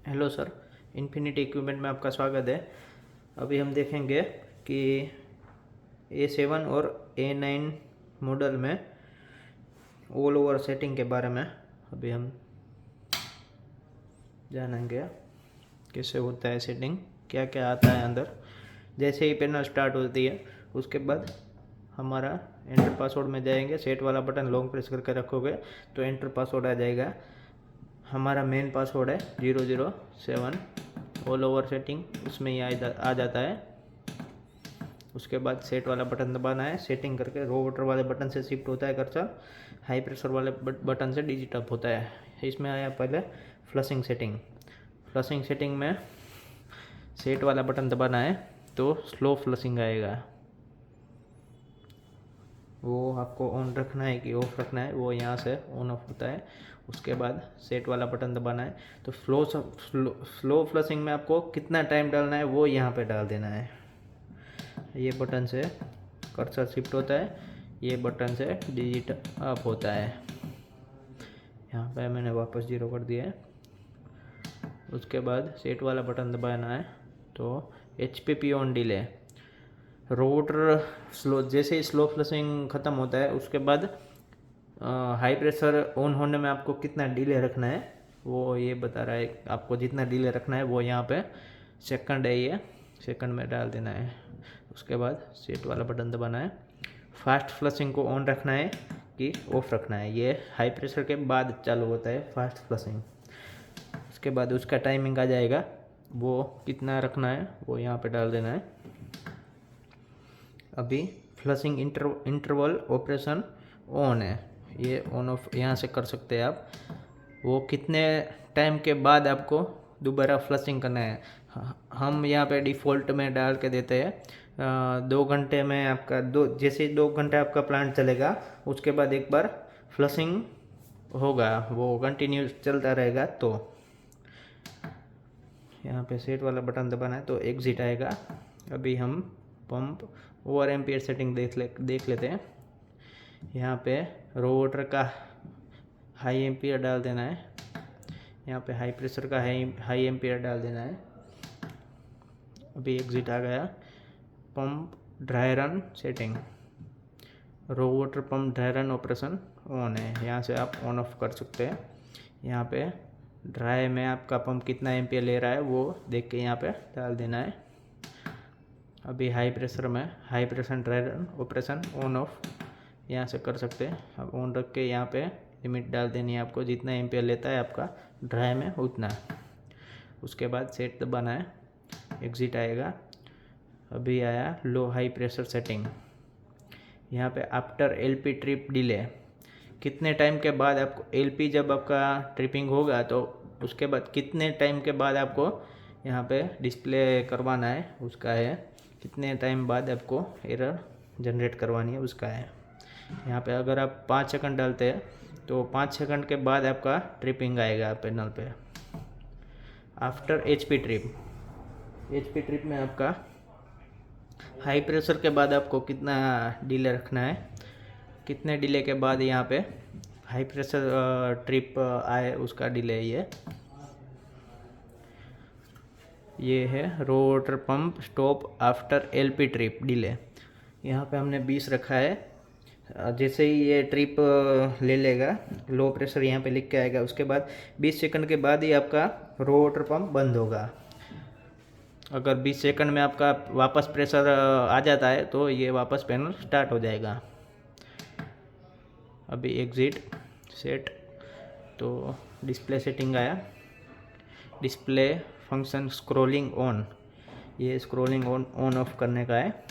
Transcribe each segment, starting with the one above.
Hello sir, infinity equipment में आपका स्वागत है। अभी हम देखेंगे कि A7 और A9 मॉडल में ऑल ओवर सेटिंग के बारे में अभी हम जानेंगे कैसे होता है सेटिंग, क्या क्या आता है अंदर। जैसे ही पैनल स्टार्ट होती है उसके बाद हमारा एंटर पासवर्ड में जाएंगे, सेट वाला बटन लॉन्ग प्रेस करके रखोगे तो एंटर पासवर्ड आ जाएगा। हमारा मेन पासवर्ड है 007, ऑल ओवर सेटिंग उसमें ही आ जाता है। उसके बाद सेट वाला बटन दबाना है, सेटिंग करके रो वाटर वाले बटन से शिफ्ट होता है कर्सर, हाई प्रेशर वाले बटन से डिजिट अप होता है। इसमें आया पहले फ्लशिंग सेटिंग। फ्लशिंग सेटिंग में सेट वाला बटन दबाना है तो स्लो फ्लशिंग आएगा, वो आपको ऑन रखना है कि ऑफ रखना है, वो यहाँ से ऑन ऑफ होता है। उसके बाद सेट वाला बटन दबाना है तो स्लो फ्लशिंग में आपको कितना टाइम डालना है वो यहाँ पे डाल देना है। ये बटन से कर्सर शिफ्ट होता है, ये बटन से डिजिट अप होता है। यहाँ पे मैंने वापस 0 कर दिया है। उसके बाद सेट वाला बटन दबाना है तो HPP on delay, rotor slow, जैसे ही स्लो फ्लशिंग ख़त्म होता है उसके बाद हाई प्रेशर ऑन होने में आपको कितना डिले रखना है वो ये बता रहा है। आपको जितना डिले रखना है वो यहाँ पे सेकंड है, ये सेकंड में डाल देना है। उसके बाद सेट वाला बटन दबाना है। फास्ट फ्लशिंग को ऑन रखना है कि ऑफ रखना है, ये हाई प्रेशर के बाद चालू होता है फास्ट फ्लशिंग। उसके बाद उसका टाइमिंग आ जाएगा, वो कितना रखना है वो यहाँ पे डाल देना है। अभी फ्लशिंग इंटरवल ऑपरेशन ऑन है, ये ऑन ऑफ यहाँ से कर सकते हैं आप। वो कितने टाइम के बाद आपको दोबारा फ्लशिंग करना है, हम यहाँ पे डिफ़ॉल्ट में डाल के देते हैं 2 घंटे में आपका जैसे ही 2 घंटे आपका प्लांट चलेगा उसके बाद एक बार फ्लशिंग होगा, वो कंटिन्यू चलता रहेगा। तो यहाँ पे सेट वाला बटन दबाना है तो एग्जिट आएगा। अभी हम पंप ओवर एम्पियर सेटिंग देख लेते हैं। यहाँ पे रो वाटर का हाई एम्पियर डाल देना है, यहाँ पे हाई प्रेशर का हाई एम्पियर डाल देना है। अभी एग्जिट आ गया। Pump dry run setting, raw water pump dry run operation on है, यहाँ से आप ऑन ऑफ कर सकते हैं। यहाँ पे ड्राई में आपका पंप कितना एम्पियर ले रहा है वो देख के यहाँ पे डाल देना है। अभी हाई प्रेशर में high pressure dry run operation on off यहाँ से कर सकते हैं। अब ऑन रख के यहाँ पे लिमिट डाल देनी है आपको, जितना एम्पियर लेता है आपका ड्राई में उतना। उसके बाद सेट दबाना है, एग्जिट आएगा। अभी आया लो हाई प्रेशर सेटिंग, यहाँ पे आफ्टर LP ट्रिप डिले, कितने टाइम के बाद आपको LP जब आपका ट्रिपिंग होगा तो उसके बाद कितने टाइम के बाद आपको यहाँ पे डिस्प्ले करवाना है उसका है, कितने टाइम बाद आपको एरर जनरेट करवानी है उसका है। यहाँ पे अगर आप 5 सेकंड डालते हैं तो 5 सेकंड के बाद आपका ट्रिपिंग आएगा पैनल पे। आफ्टर HP ट्रिप में आपका हाई प्रेशर के बाद आपको कितना डिले रखना है, कितने डिले के बाद यहाँ पे हाई प्रेशर ट्रिप आए उसका डिले ये है raw water pump stop after LP trip delay. यहाँ पे हमने 20 रखा है। जैसे ही ये ट्रिप ले लेगा, लो प्रेशर यहाँ पे लिख के आएगा, उसके बाद 20 सेकंड के बाद ही आपका रो वाटर पंप बंद होगा। अगर 20 सेकंड में आपका वापस प्रेशर आ जाता है तो ये वापस पैनल स्टार्ट हो जाएगा। अभी एग्जिट सेट, तो डिस्प्ले सेटिंग आया, डिस्प्ले फंक्शन स्क्रॉलिंग ऑन, ये स्क्रॉलिंग ऑन ऑफ करने का है।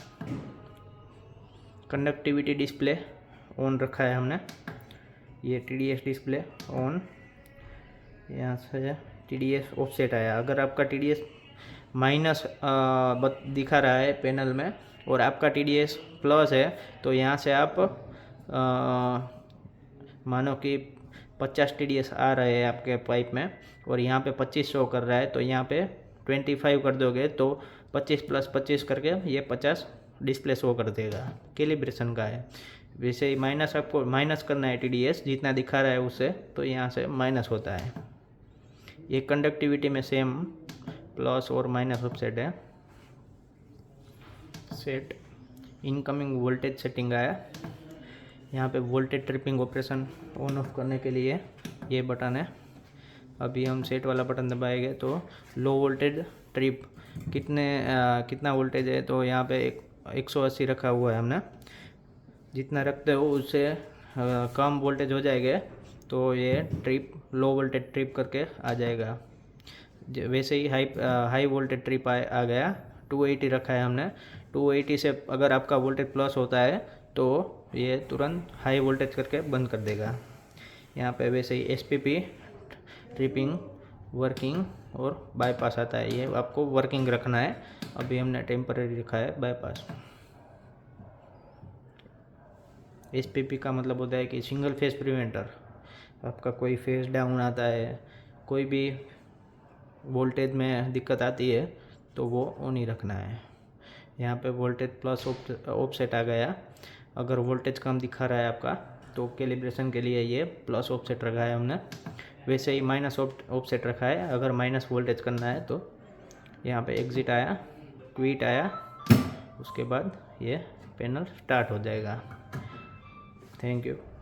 कंडक्टिविटी डिस्प्ले ऑन रखा है हमने, ये TDS डिस्प्ले ऑन, यहाँ से TDS ऑफसेट आया। अगर आपका TDS माइनस दिखा रहा है पैनल में और आपका TDS प्लस है तो यहाँ से आप मानो कि 50 TDS आ रहे हैं आपके पाइप में और यहाँ पे 25 शो कर रहा है तो यहाँ पे 25 कर दोगे तो 25 + 25 करके ये 50 डिस्प्ले शो कर देगा। कैलिब्रेशन का है। वैसे ही माइनस आपको माइनस करना है TDS जितना दिखा रहा है उससे, तो यहाँ से माइनस होता है। ये कंडक्टिविटी में सेम प्लस और माइनस ऑफसेट है। सेट इनकमिंग वोल्टेज सेटिंग आया। यहाँ पे voltage tripping operation on off करने के लिए ये बटन है। अभी हम सेट वाला बटन दबाएंगे तो लो वोल्टेज ट्रिप कितना वोल्टेज है, तो यहाँ पे 180 रखा हुआ है हमने। जितना रखते हो उससे कम वोल्टेज हो जाएगा तो ये ट्रिप लो वोल्टेज ट्रिप करके आ जाएगा। वैसे ही हाई वोल्टेज ट्रिप आ गया। 280 रखा है हमने। 280 से अगर आपका वोल्टेज प्लस होता है तो ये तुरंत हाई वोल्टेज करके बंद कर देगा। यहाँ पे वैसे ही SPP ट्रिपिंग, वर्किंग और बाईपास आता है। ये आपको वर्किंग रखना है। अभी हमने टेम्परेरी रखा है बाईपास। SPP का मतलब होता है कि सिंगल फेज प्रिवेंटर। आपका कोई फेज डाउन आता है, कोई भी वोल्टेज में दिक्कत आती है तो वो ऑन ही रखना है। यहाँ पे वोल्टेज प्लस ऑफसेट आ गया। अगर वोल्टेज कम दिखा रहा है आपका तो कैलिब्रेशन के लिए ये प्लस ऑफसेट रखा है हमने। वैसे ही माइनस ऑफसेट रखा है। अगर माइनस वोल्टेज करना है तो यहाँ पे एग्जिट आया, क्विट आया, उसके बाद ये पैनल स्टार्ट हो जाएगा। Thank you.